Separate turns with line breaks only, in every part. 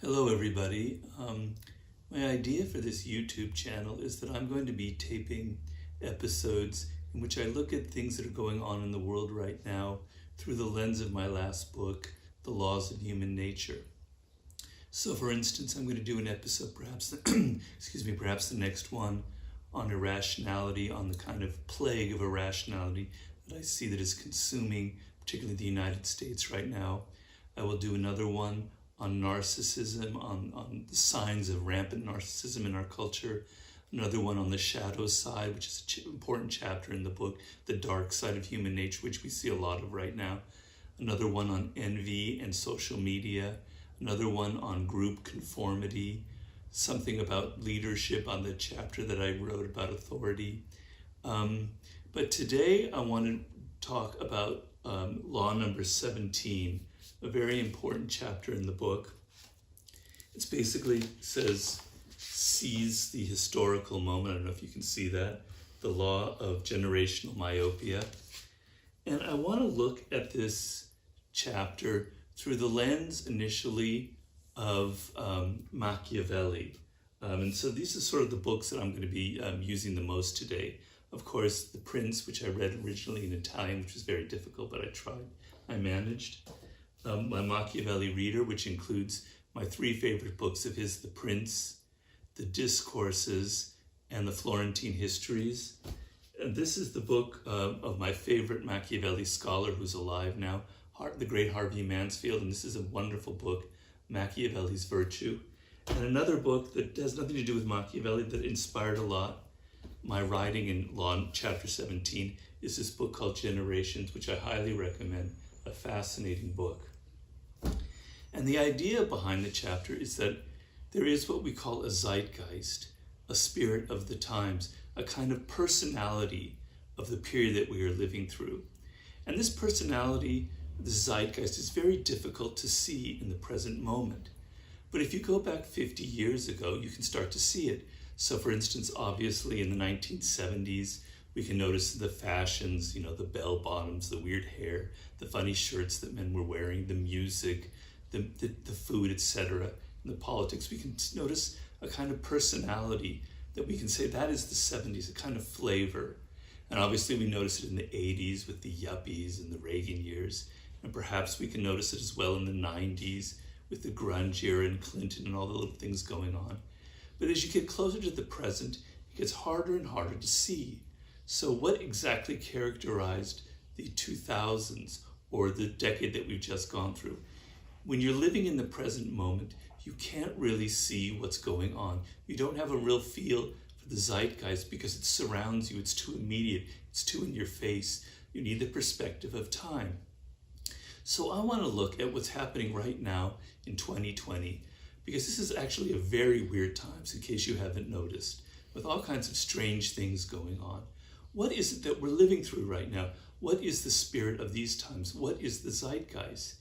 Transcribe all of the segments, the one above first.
Hello everybody. My idea for this YouTube channel is that I'm going to be taping episodes in which I look at things that are going on in the world right now through the lens of my last book, The Laws of Human Nature. So for instance, I'm going to do an episode, perhaps the next one, on irrationality, on the kind of plague of irrationality that I see that is consuming particularly the United States right now. I will do another one on narcissism, on the signs of rampant narcissism in our culture. Another one on the shadow side, which is an important chapter in the book, the dark side of human nature, which we see a lot of right now. Another one on envy and social media. Another one on group conformity. Something about leadership on the chapter that I wrote about authority. But today I want to talk about law number 17, a very important chapter in the book. It basically says, seize the historical moment. I don't know if you can see that. The law of generational myopia. And I want to look at this chapter through the lens initially of Machiavelli. And so these are sort of the books that I'm going to be using the most today. Of course, The Prince, which I read originally in Italian, which was very difficult, but I managed. My Machiavelli reader, which includes my three favorite books of his, The Prince, The Discourses, and The Florentine Histories. And this is the book of my favorite Machiavelli scholar who's alive now, the great Harvey Mansfield, and this is a wonderful book, Machiavelli's Virtue. And another book that has nothing to do with Machiavelli that inspired a lot my writing in Law Chapter 17 is this book called Generations, which I highly recommend, a fascinating book. And the idea behind the chapter is that there is what we call a zeitgeist, a spirit of the times, a kind of personality of the period that we are living through. And this personality, the zeitgeist, is very difficult to see in the present moment. But if you go back 50 years ago, you can start to see it. So for instance, obviously in the 1970s, we can notice the fashions, the bell bottoms, the weird hair, the funny shirts that men were wearing, the music, the food, etc., and the politics. We can notice a kind of personality that we can say that is the 70s, a kind of flavor. And obviously we notice it in the 80s with the yuppies and the Reagan years. And perhaps we can notice it as well in the 90s with the grunge era and Clinton and all the little things going on. But as you get closer to the present, it gets harder and harder to see. So what exactly characterized the 2000s or the decade that we've just gone through? When you're living in the present moment, you can't really see what's going on. You don't have a real feel for the zeitgeist because it surrounds you. It's too immediate. It's too in your face. You need the perspective of time. So I want to look at what's happening right now in 2020, because this is actually a very weird time, in case you haven't noticed, with all kinds of strange things going on. What is it that we're living through right now? What is the spirit of these times? What is the zeitgeist?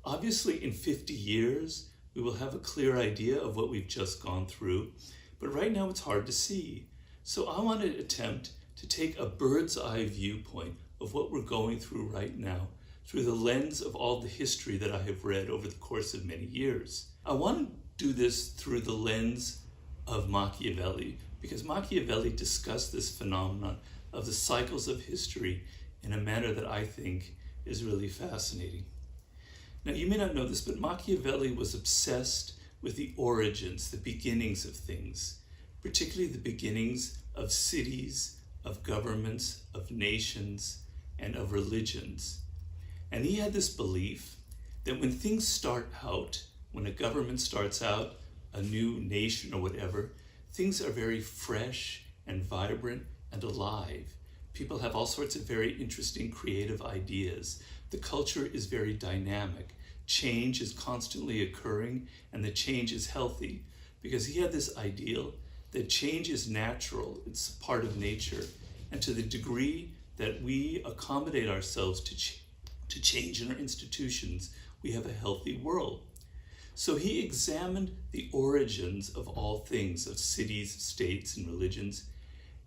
Obviously, in 50 years, we will have a clear idea of what we've just gone through, but right now it's hard to see. So I want to attempt to take a bird's eye viewpoint of what we're going through right now through the lens of all the history that I have read over the course of many years. I want to do this through the lens of Machiavelli, because Machiavelli discussed this phenomenon of the cycles of history in a manner that I think is really fascinating. Now, you may not know this, but Machiavelli was obsessed with the origins, the beginnings of things, particularly the beginnings of cities, of governments, of nations, and of religions. And he had this belief that when things start out, when a government starts out, a new nation or whatever, things are very fresh and vibrant and alive. People have all sorts of very interesting creative ideas. The culture is very dynamic. Change is constantly occurring, and the change is healthy, because he had this ideal that change is natural, it's part of nature, and to the degree that we accommodate ourselves to change in our institutions, we have a healthy world. So he examined the origins of all things, of cities, states, and religions,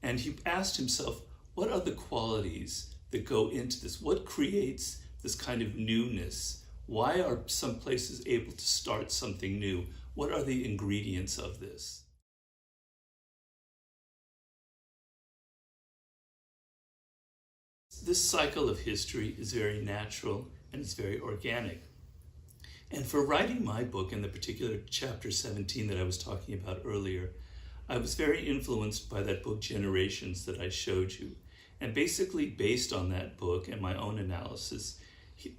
and he asked himself, what are the qualities that go into this? What creates this kind of newness? Why are some places able to start something new? What are the ingredients of this? This cycle of history is very natural and it's very organic. And for writing my book, in the particular chapter 17 that I was talking about earlier, I was very influenced by that book, Generations, that I showed you. And basically, based on that book and my own analysis,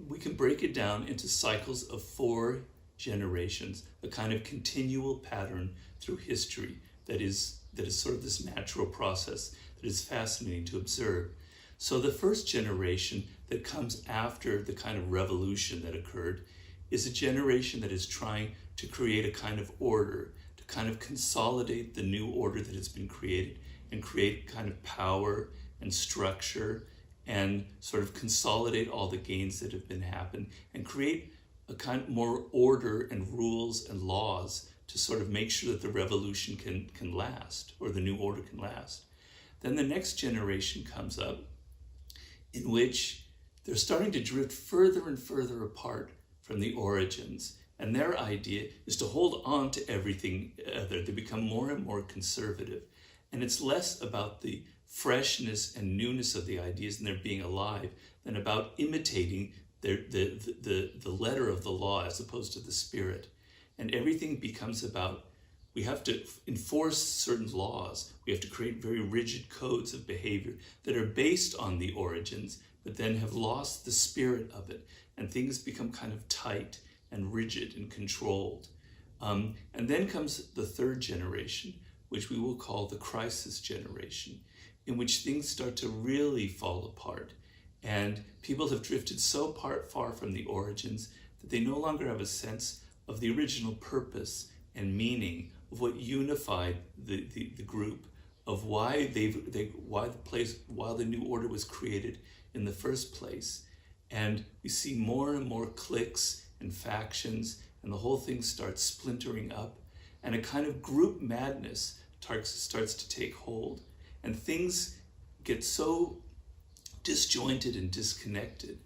we can break it down into cycles of 4 generations, a kind of continual pattern through history that is sort of this natural process that is fascinating to observe. So the first generation that comes after the kind of revolution that occurred is a generation that is trying to create a kind of order, to kind of consolidate the new order that has been created and create kind of power and structure and sort of consolidate all the gains that have been happened and create a kind of more order and rules and laws to sort of make sure that the revolution can last, or the new order can last. Then the next generation comes up, in which they're starting to drift further and further apart from the origins. And their idea is to hold on to everything other. They become more and more conservative. And it's less about the freshness and newness of the ideas and their being alive than about imitating the letter of the law as opposed to the spirit. And everything becomes about, we have to enforce certain laws. We have to create very rigid codes of behavior that are based on the origins, but then have lost the spirit of it. And things become kind of tight and rigid and controlled. And then comes the third generation, which we will call the crisis generation, in which things start to really fall apart. And people have drifted so far from the origins that they no longer have a sense of the original purpose and meaning of what unified the group, of why why the new order was created in the first place. And we see more and more cliques and factions, and the whole thing starts splintering up, and a kind of group madness starts to take hold, and things get so disjointed and disconnected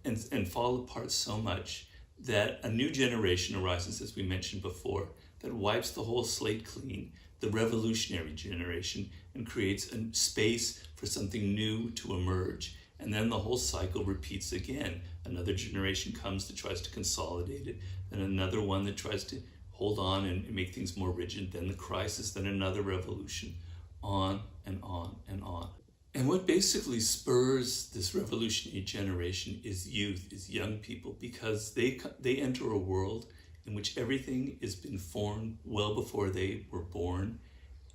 and fall apart so much that a new generation arises, as we mentioned before, that wipes the whole slate clean, the revolutionary generation, and creates a space for something new to emerge. And then the whole cycle repeats again. Another generation comes that tries to consolidate it, then another one that tries to hold on and make things more rigid, then the crisis, then another revolution, on and on and on. And what basically spurs this revolutionary generation is youth, is young people, because they enter a world in which everything has been formed well before they were born,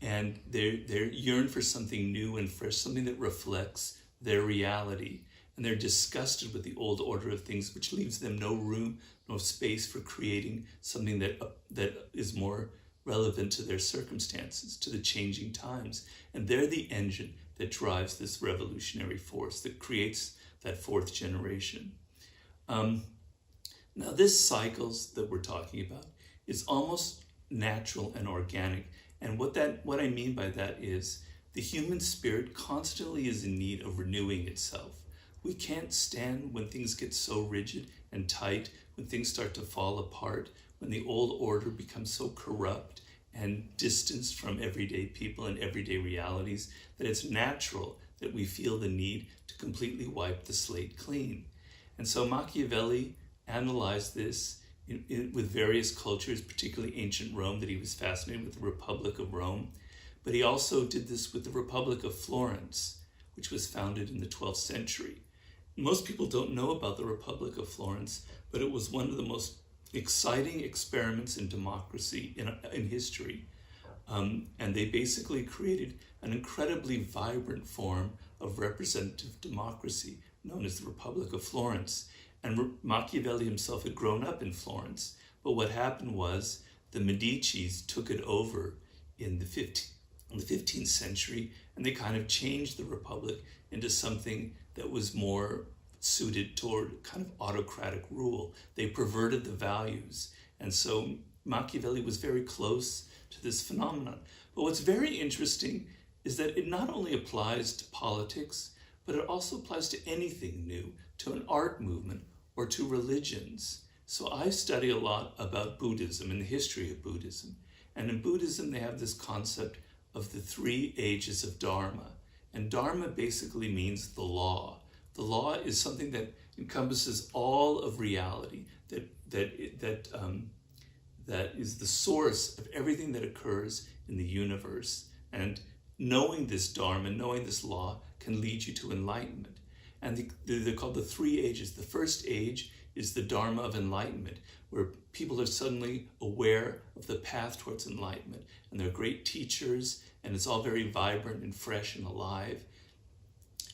and they yearn for something new and fresh, something that reflects their reality, and they're disgusted with the old order of things, which leaves them no room, no space for creating something that is more relevant to their circumstances, to the changing times. And they're the engine that drives this revolutionary force that creates that fourth generation. Now this cycles that we're talking about is almost natural and organic. And what I mean by that is the human spirit constantly is in need of renewing itself. We can't stand when things get so rigid and tight, when things start to fall apart, when the old order becomes so corrupt and distanced from everyday people and everyday realities, that it's natural that we feel the need to completely wipe the slate clean. And so Machiavelli analyzed this with various cultures, particularly ancient Rome, that he was fascinated with the Republic of Rome. But he also did this with the Republic of Florence, which was founded in the 12th century. Most people don't know about the Republic of Florence, but it was one of the most exciting experiments in democracy in history. And they basically created an incredibly vibrant form of representative democracy known as the Republic of Florence. And Machiavelli himself had grown up in Florence. But what happened was the Medicis took it over in the 15th century, and they kind of changed the Republic into something that was more suited toward kind of autocratic rule. They perverted the values. And so Machiavelli was very close to this phenomenon. But what's very interesting is that it not only applies to politics, but it also applies to anything new, to an art movement or to religions. So I study a lot about Buddhism and the history of Buddhism. And in Buddhism, they have this concept of the 3 ages of Dharma. And Dharma basically means the law. The law is something that encompasses all of reality, that is the source of everything that occurs in the universe. And knowing this Dharma, knowing this law, can lead you to enlightenment. And they're called the 3 ages. The first age is the Dharma of enlightenment, where people are suddenly aware of the path towards enlightenment. And they're great teachers, and it's all very vibrant and fresh and alive.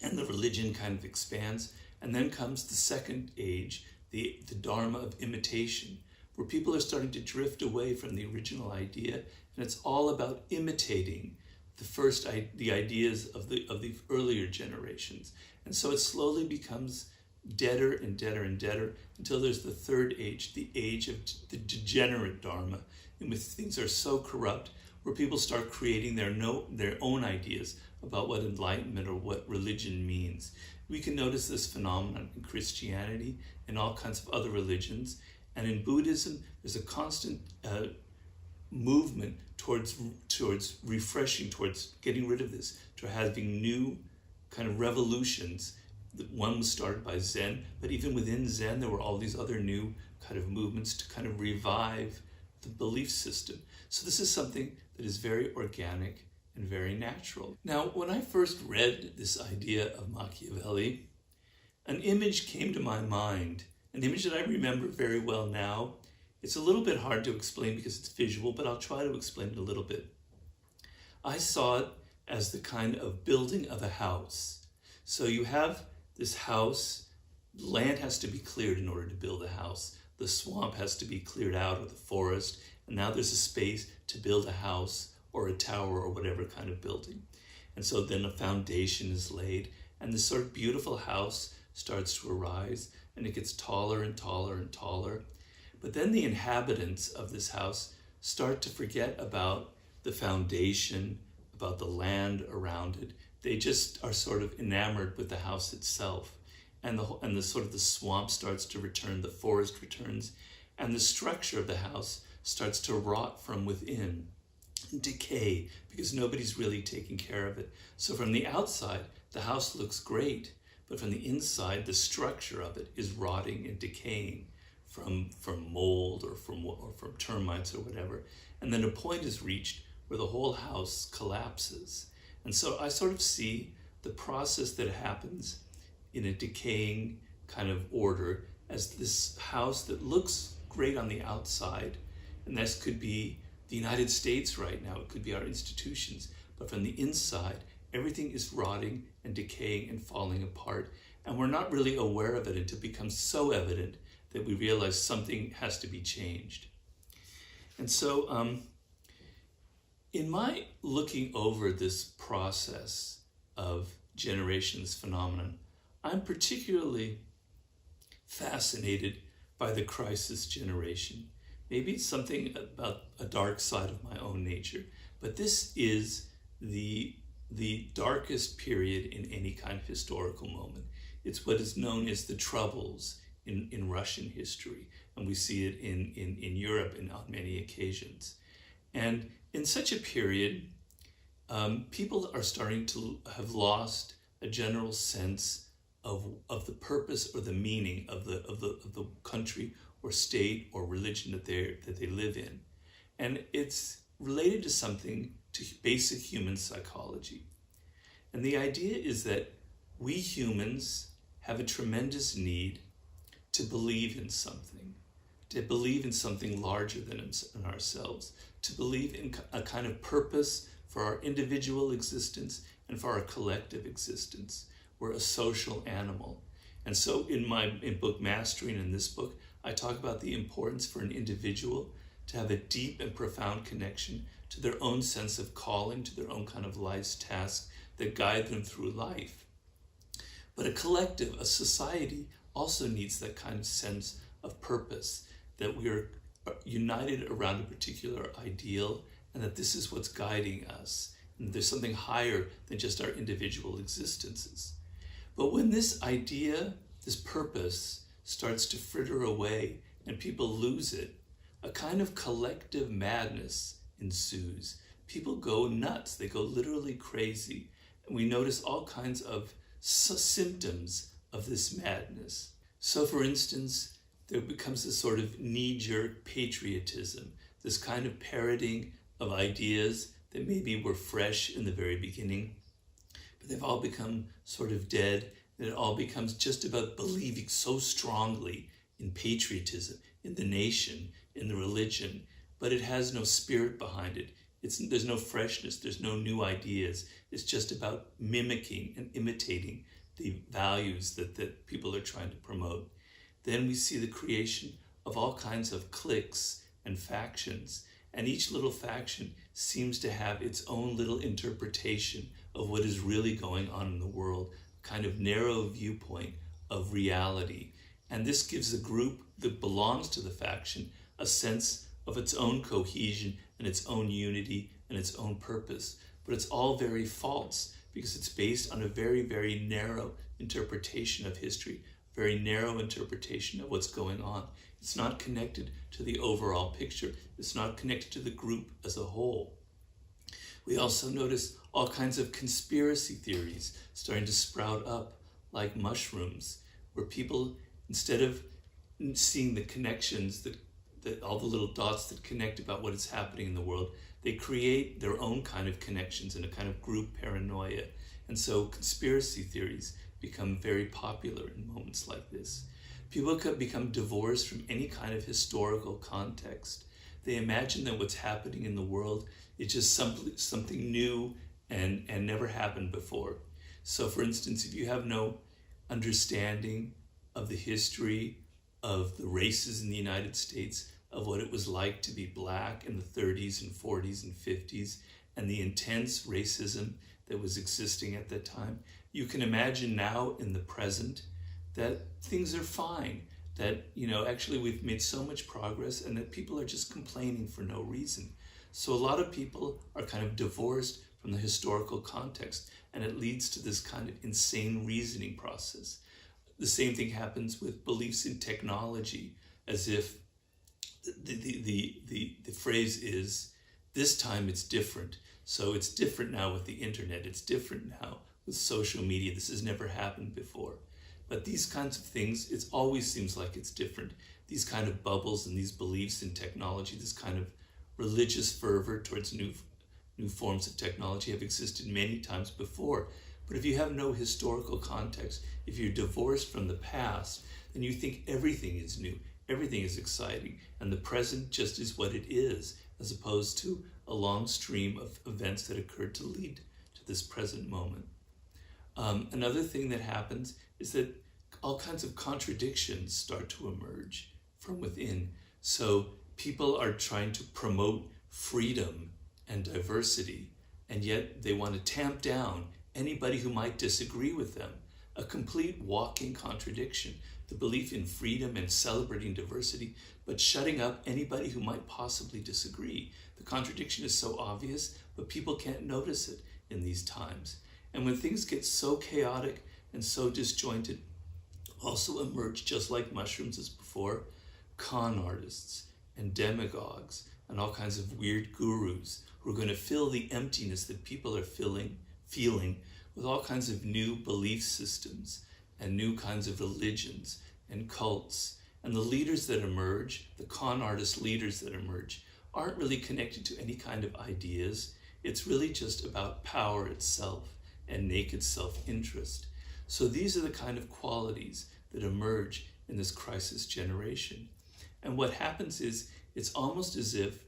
And the religion kind of expands. And then comes the second age, the Dharma of imitation, where people are starting to drift away from the original idea, and it's all about imitating the ideas of the earlier generations. And so it slowly becomes deader and deader and deader until there's the third age, the age of the degenerate Dharma, in which things are so corrupt, where people start creating their own ideas about what enlightenment or what religion means. We can notice this phenomenon in Christianity and all kinds of other religions. And in Buddhism, there's a constant movement towards refreshing, towards getting rid of this, to having new kind of revolutions. One was started by Zen, but even within Zen, there were all these other new kind of movements to kind of revive the belief system. So this is something that is very organic and very natural. Now, when I first read this idea of Machiavelli, an image came to my mind, an image that I remember very well now. It's a little bit hard to explain because it's visual, but I'll try to explain it a little bit. I saw it as the kind of building of a house. So you have this house, land has to be cleared in order to build a house. The swamp has to be cleared out, or the forest, and now there's a space to build a house or a tower or whatever kind of building. And so then a foundation is laid, and this sort of beautiful house starts to arise, and it gets taller and taller and taller. But then the inhabitants of this house start to forget about the foundation, about the land around it. They just are sort of enamored with the house itself. And the sort of the swamp starts to return, the forest returns, and the structure of the house starts to rot from within, decay, because nobody's really taking care of it. So from the outside, the house looks great, but from the inside, the structure of it is rotting and decaying from mold or from termites or whatever. And then a point is reached where the whole house collapses. And so I sort of see the process that happens in a decaying kind of order as this house that looks great on the outside. And this could be the United States right now, it could be our institutions, but from the inside, everything is rotting and decaying and falling apart. And we're not really aware of it until it becomes so evident that we realize something has to be changed. And so in my looking over this process of generations phenomenon, I'm particularly fascinated by the crisis generation. Maybe it's something about a dark side of my own nature, but this is the darkest period in any kind of historical moment. It's what is known as the Troubles in Russian history, and we see it in Europe on many occasions. And in such a period, people are starting to have lost a general sense of the purpose or the meaning of the country or state or religion that they live in. And it's related to something, to basic human psychology. And the idea is that we humans have a tremendous need to believe in something larger than ourselves, to believe in a kind of purpose for our individual existence and for our collective existence. We're a social animal. And so in book Mastering, in this book, I talk about the importance for an individual to have a deep and profound connection to their own sense of calling, to their own kind of life's tasks that guide them through life. But a collective, a society, also needs that kind of sense of purpose, that we are united around a particular ideal and that this is what's guiding us. And there's something higher than just our individual existences. But when this idea, this purpose, starts to fritter away and people lose it, a kind of collective madness ensues. People go nuts, they go literally crazy, and we notice all kinds of symptoms of this madness. So for instance, there becomes this sort of knee-jerk patriotism, this kind of parroting of ideas that maybe were fresh in the very beginning, but they've all become sort of dead, and it all becomes just about believing so strongly in patriotism, in the nation, in the religion, but it has no spirit behind it. There's no freshness, there's no new ideas. It's just about mimicking and imitating the values that people are trying to promote. Then we see the creation of all kinds of cliques and factions, and each little faction seems to have its own little interpretation of what is really going on in the world, a kind of narrow viewpoint of reality. And this gives the group that belongs to the faction a sense of its own cohesion and its own unity and its own purpose. But it's all very false because it's based on a very, very narrow interpretation of history, a very narrow interpretation of what's going on. It's not connected to the overall picture. It's not connected to the group as a whole. We also notice all kinds of conspiracy theories starting to sprout up like mushrooms, where people, instead of seeing the connections, that all the little dots that connect about what is happening in the world, they create their own kind of connections in a kind of group paranoia. And so conspiracy theories become very popular in moments like this. People could become divorced from any kind of historical context. They imagine that what's happening in the world is just something new and never happened before. So for instance, if you have no understanding of the history of the races in the United States, of what it was like to be black in the 30s and 40s and 50s, and the intense racism that was existing at that time, you can imagine now in the present that things are fine, that, actually we've made so much progress and that people are just complaining for no reason. So a lot of people are kind of divorced from the historical context, and it leads to this kind of insane reasoning process. The same thing happens with beliefs in technology, as if the phrase is, this time it's different. So it's different now with the internet. It's different now with social media. This has never happened before. But these kinds of things, it always seems like it's different. These kind of bubbles and these beliefs in technology, this kind of religious fervor towards new forms of technology have existed many times before. But if you have no historical context, if you're divorced from the past, then you think everything is new, everything is exciting, and the present just is what it is, as opposed to a long stream of events that occurred to lead to this present moment. Another thing that happens is that all kinds of contradictions start to emerge from within. So people are trying to promote freedom and diversity, and yet they want to tamp down anybody who might disagree with them. A complete walking contradiction. The belief in freedom and celebrating diversity, but shutting up anybody who might possibly disagree. The contradiction is so obvious, but people can't notice it in these times. And when things get so chaotic and so disjointed, also emerge, just like mushrooms as before, con artists and demagogues and all kinds of weird gurus who are going to fill the emptiness that people are feeling with all kinds of new belief systems and new kinds of religions and cults. And the leaders that emerge, the con artist leaders that emerge, aren't really connected to any kind of ideas. It's really just about power itself and naked self-interest. So these are the kind of qualities that emerge in this crisis generation. And what happens is, it's almost as if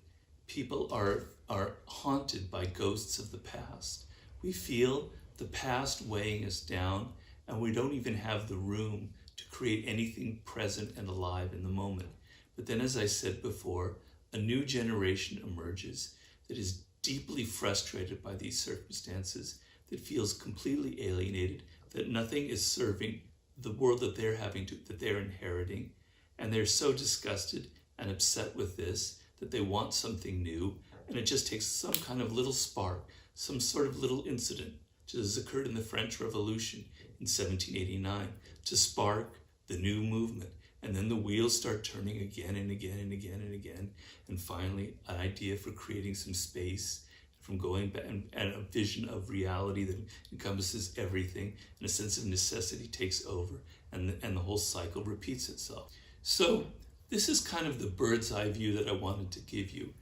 people are haunted by ghosts of the past. We feel the past weighing us down, and we don't even have the room to create anything present and alive in the moment. But then, as I said before, a new generation emerges that is deeply frustrated by these circumstances, that feels completely alienated, that nothing is serving the world that they're inheriting, and they're so disgusted and upset with this that they want something new, and it just takes some kind of little spark, some sort of little incident, just as occurred in the French Revolution in 1789, to spark the new movement. And then the wheels start turning again and again and again and again. And finally, an idea for creating some space from going back, and a vision of reality that encompasses everything, and a sense of necessity takes over, and the whole cycle repeats itself. So this is kind of the bird's eye view that I wanted to give you.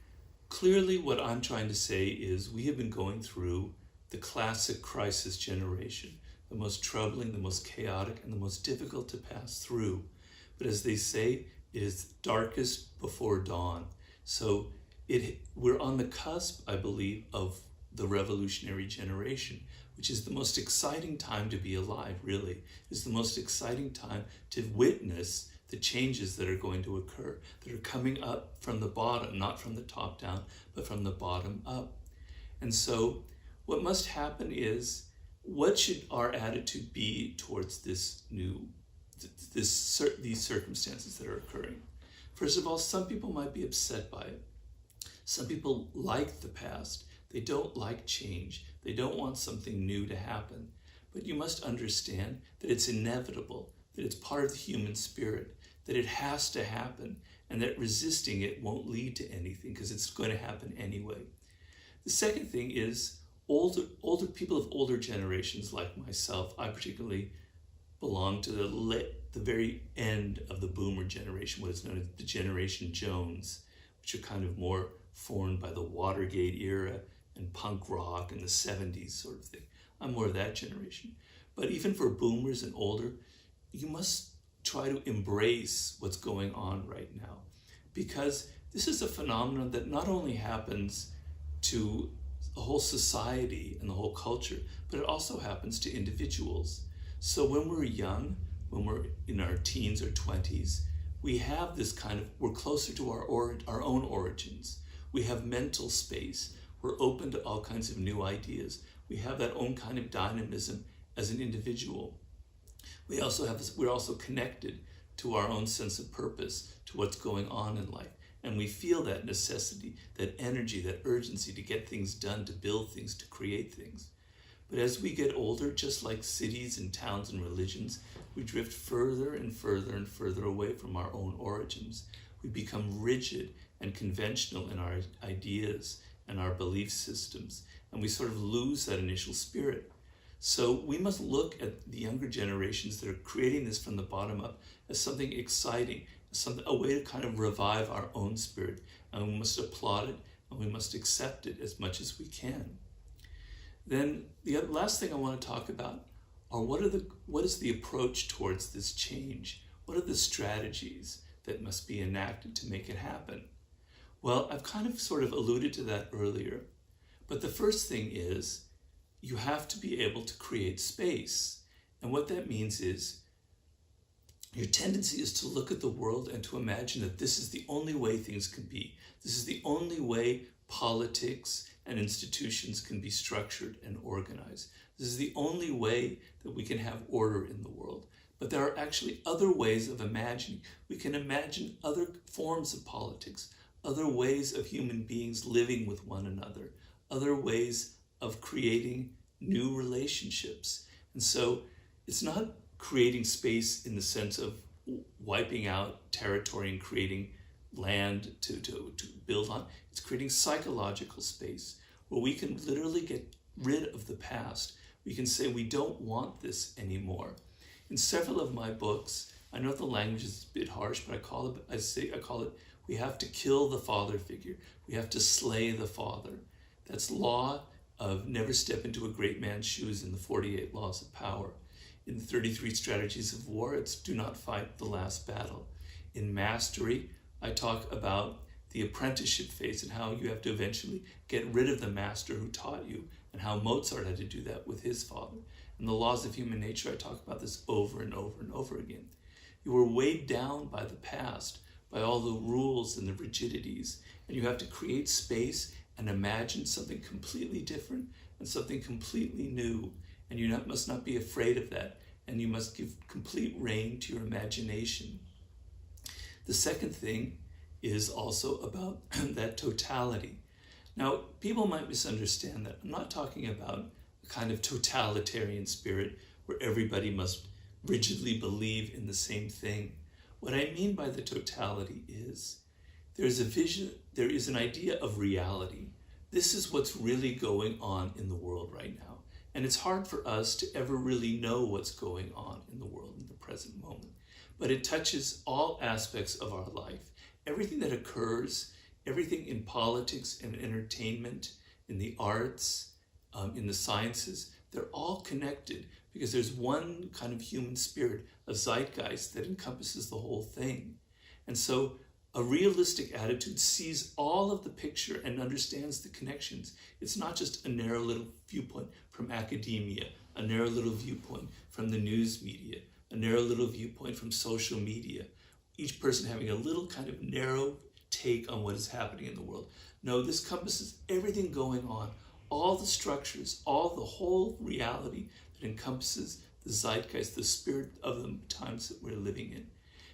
Clearly, what I'm trying to say is we have been going through the classic crisis generation, the most troubling, the most chaotic, and the most difficult to pass through. But as they say, it is darkest before dawn. So we're on the cusp, I believe, of the revolutionary generation, which is the most exciting time to be alive, really. It's the most exciting time to witness the changes that are going to occur, that are coming up from the bottom, not from the top down, but from the bottom up. And so what must happen is, what should our attitude be towards these circumstances that are occurring? First of all, some people might be upset by it. Some people like the past. They don't like change. They don't want something new to happen. But you must understand that it's inevitable, that it's part of the human spirit, that it has to happen, and that resisting it won't lead to anything because it's going to happen anyway. The second thing is older people of older generations like myself. I particularly belong to the very end of the boomer generation, what is known as the Generation Jones, which are kind of more formed by the Watergate era and punk rock in the 70s sort of thing. I'm more of that generation. But even for boomers and older, you must try to embrace what's going on right now, because this is a phenomenon that not only happens to the whole society and the whole culture, but it also happens to individuals. So when we're young, when we're in our teens or 20s, we have this kind of, we're closer to our own origins. We have mental space. We're open to all kinds of new ideas. We have that own kind of dynamism as an individual. We're also connected to our own sense of purpose, to what's going on in life. And we feel that necessity, that energy, that urgency to get things done, to build things, to create things. But as we get older, just like cities and towns and religions, we drift further and further and further away from our own origins. We become rigid and conventional in our ideas and our belief systems, and we sort of lose that initial spirit. So we must look at the younger generations that are creating this from the bottom up as something exciting, a way to kind of revive our own spirit, and we must applaud it and we must accept it as much as we can. Then the last thing I want to talk about are what is the approach towards this change? What are the strategies that must be enacted to make it happen? Well, I've kind of sort of alluded to that earlier, but the first thing is you have to be able to create space. And what that means is your tendency is to look at the world and to imagine that this is the only way things can be. This is the only way politics and institutions can be structured and organized. This is the only way that we can have order in the world. But there are actually other ways of imagining. We can imagine other forms of politics, other ways of human beings living with one another, other ways of creating new relationships. And so it's not creating space in the sense of wiping out territory and creating land to build on. It's creating psychological space where we can literally get rid of the past. We can say we don't want this anymore. In several of my books, I know the language is a bit harsh, but I call it we have to kill the father figure. We have to slay the father. That's law of never step into a great man's shoes in the 48 laws of power. In the 33 strategies of war, it's do not fight the last battle. In mastery, I talk about the apprenticeship phase and how you have to eventually get rid of the master who taught you, and how Mozart had to do that with his father. In the laws of human nature, I talk about this over and over and over again. You were weighed down by the past, by all the rules and the rigidities, and you have to create space and imagine something completely different and something completely new. And you must not be afraid of that, and you must give complete rein to your imagination. The second thing is also about that totality. Now, people might misunderstand that. I'm not talking about a kind of totalitarian spirit where everybody must rigidly believe in the same thing. What I mean by the totality is there's a vision, there is an idea of reality. This is what's really going on in the world right now. And it's hard for us to ever really know what's going on in the world in the present moment. But it touches all aspects of our life. Everything that occurs, everything in politics and entertainment, in the arts, in the sciences, they're all connected because there's one kind of human spirit, a zeitgeist that encompasses the whole thing. And so a realistic attitude sees all of the picture and understands the connections. It's not just a narrow little viewpoint from academia, a narrow little viewpoint from the news media, a narrow little viewpoint from social media, each person having a little kind of narrow take on what is happening in the world. No, this encompasses everything going on, all the structures, all the whole reality that encompasses the zeitgeist, the spirit of the times that we're living in.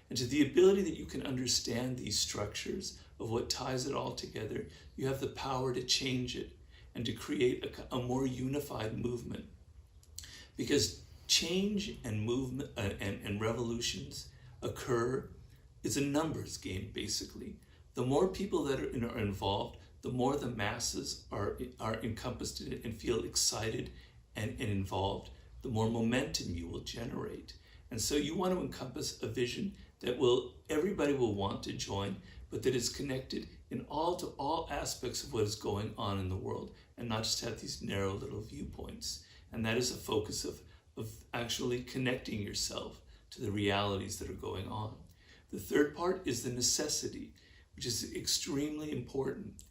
And to the ability that you can understand these structures of what ties it all together, you have the power to change it and to create a more unified movement. Because change and movement and revolutions occur, it's a numbers game, basically. The more people that are involved, the more the masses are encompassed in it and feel excited and involved, the more momentum you will generate. And so you want to encompass a vision that everybody will want to join, but that is connected to all aspects of what is going on in the world, and not just have these narrow little viewpoints. And that is a focus of actually connecting yourself to the realities that are going on. The third part is the necessity, which is extremely important.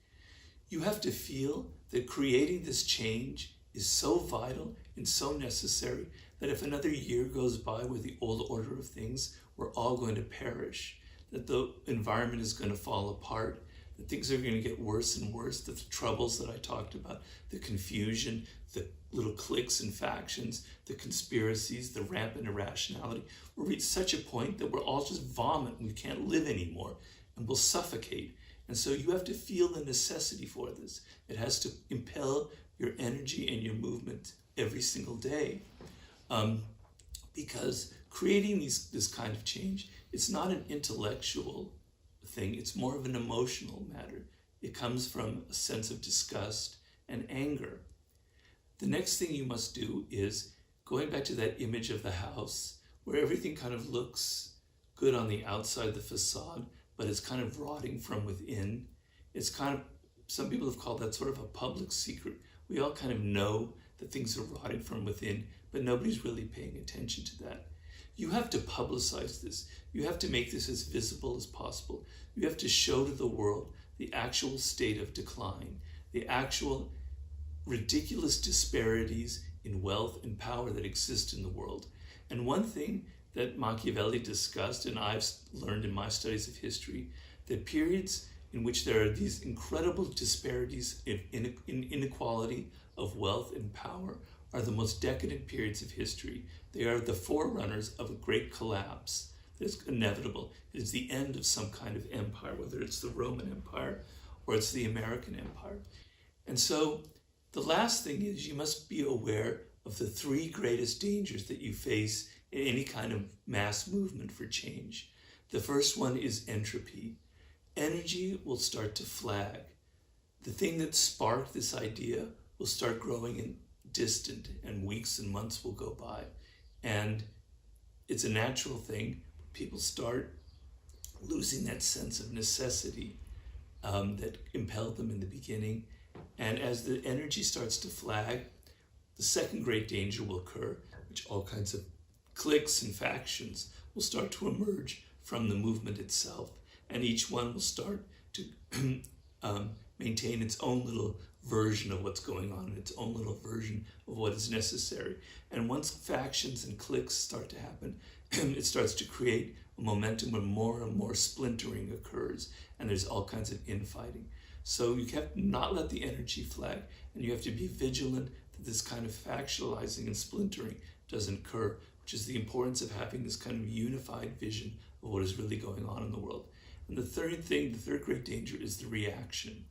You have to feel that creating this change is so vital and so necessary that if another year goes by with the old order of things, we're all going to perish, that the environment is going to fall apart, that things are going to get worse and worse, that the troubles that I talked about, the confusion, the little cliques and factions, the conspiracies, the rampant irrationality, will reach such a point that we'll all just vomit and we can't live anymore and we'll suffocate. And so you have to feel the necessity for this. It has to impel your energy and your movement every single day. Because creating this kind of change, it's not an intellectual thing, it's more of an emotional matter. It comes from a sense of disgust and anger. The next thing you must do is, going back to that image of the house, where everything kind of looks good on the outside, the facade, but it's kind of rotting from within. It's kind of, some people have called that sort of a public secret. We all kind of know that things are rotting from within, but nobody's really paying attention to that. You have to publicize this. You have to make this as visible as possible. You have to show to the world the actual state of decline, the actual ridiculous disparities in wealth and power that exist in the world. And one thing that Machiavelli discussed, and I've learned in my studies of history, that periods in which there are these incredible disparities in inequality of wealth and power are the most decadent periods of history. They are the forerunners of a great collapse that is inevitable. It is the end of some kind of empire, whether it's the Roman Empire or it's the American Empire. And so the last thing is, you must be aware of the three greatest dangers that you face in any kind of mass movement for change. The first one is entropy. Energy will start to flag. The thing that sparked this idea will start growing distant, and weeks and months will go by. And it's a natural thing. People start losing that sense of necessity that impelled them in the beginning. And as the energy starts to flag, the second great danger will occur, which all kinds of cliques and factions will start to emerge from the movement itself. And each one will start to maintain its own little version of what's going on, and its own little version of what is necessary. And once factions and cliques start to happen, it starts to create a momentum where more and more splintering occurs, and there's all kinds of infighting. So you have to not let the energy flag, and you have to be vigilant that this kind of factionalizing and splintering doesn't occur, which is the importance of having this kind of unified vision of what is really going on in the world. And the third great danger is the reaction.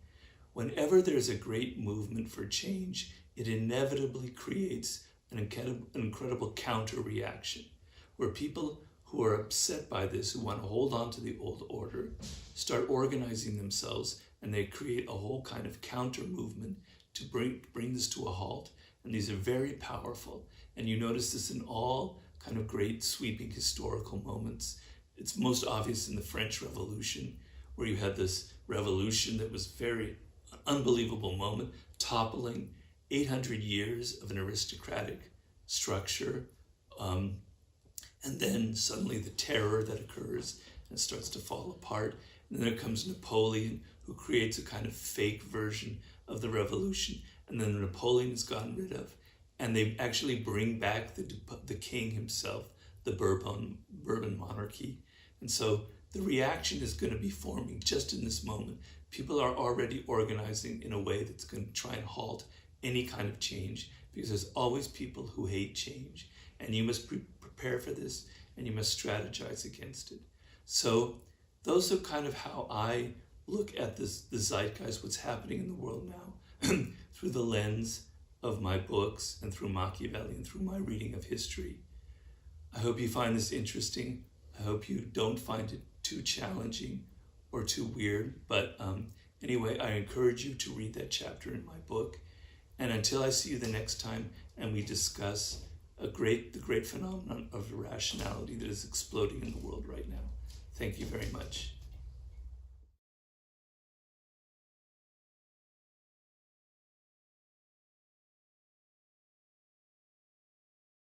Whenever there's a great movement for change, it inevitably creates an incredible counter-reaction, where people who are upset by this, who want to hold on to the old order, start organizing themselves, and they create a whole kind of counter movement to bring this to a halt. And these are very powerful. And you notice this in all kind of great sweeping historical moments. It's most obvious in the French Revolution, where you had this revolution that was very unbelievable moment, toppling 800 years of an aristocratic structure. And then suddenly the terror that occurs and it starts to fall apart. And then there comes Napoleon, who creates a kind of fake version of the revolution. And then Napoleon is gotten rid of. And they actually bring back the king himself, the Bourbon monarchy. And so the reaction is going to be forming just in this moment. People are already organizing in a way that's going to try and halt any kind of change, because there's always people who hate change. And you must prepare for this, and you must strategize against it. So those are kind of how I look at the zeitgeist, what's happening in the world now, through the lens of my books and through Machiavelli and through my reading of history. I hope you find this interesting. I hope you don't find it too challenging or too weird. But anyway, I encourage you to read that chapter in my book. And until I see you the next time and we discuss the great phenomenon of irrationality that is exploding in the world right now. Thank you very much.